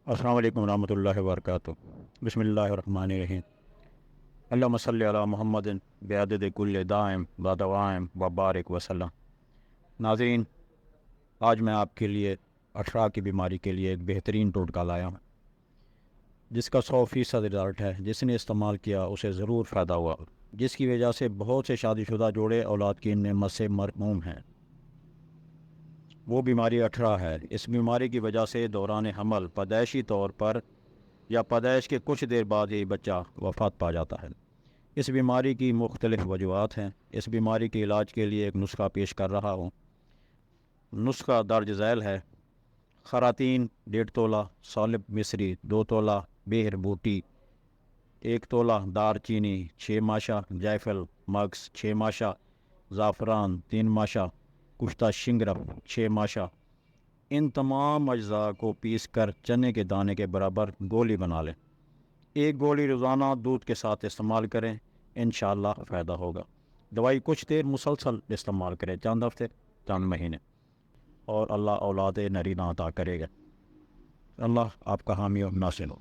السلام علیکم ورحمۃ اللہ وبرکاتہ۔ بسم اللہ الرحمن الرحیم۔ اللہم صلی علی محمد بعدد کل دائم بدوائم وبارک وسلم۔ ناظرین، آج میں آپ کے لیے اٹھرا کی بیماری کے لیے ایک بہترین ٹوٹکا لایا ہوں، جس کا 100% رزلٹ ہے۔ جس نے استعمال کیا اسے ضرور فائدہ ہوا، جس کی وجہ سے بہت سے شادی شدہ جوڑے اولاد کی نعمت سے محروم ہیں۔ وہ بیماری اٹھرا ہے۔ اس بیماری کی وجہ سے دوران حمل پیدائشی طور پر یا پیدائش کے کچھ دیر بعد ہی بچہ وفات پا جاتا ہے۔ اس بیماری کی مختلف وجوہات ہیں۔ اس بیماری کے علاج کے لیے ایک نسخہ پیش کر رہا ہوں۔ نسخہ درج ذیل ہے: خراتین 1.5 تولہ سالب مصری، 2 تولہ بیہر بوٹی، 1 تولہ دار چینی، 6 ماشا جائفل مغز، 6 ماشا زعفران، 3 ماشا کشتہ شنگرف، 6 ماشا۔ ان تمام اجزاء کو پیس کر چنے کے دانے کے برابر گولی بنا لیں۔ ایک گولی روزانہ دودھ کے ساتھ استعمال کریں، انشاءاللہ فائدہ ہوگا۔ دوائی کچھ دیر مسلسل استعمال کریں، چند ہفتے چند مہینے، اور اللہ اولاد نرینہ عطا کرے گا۔ اللہ آپ کا حامی و ناصر ہو۔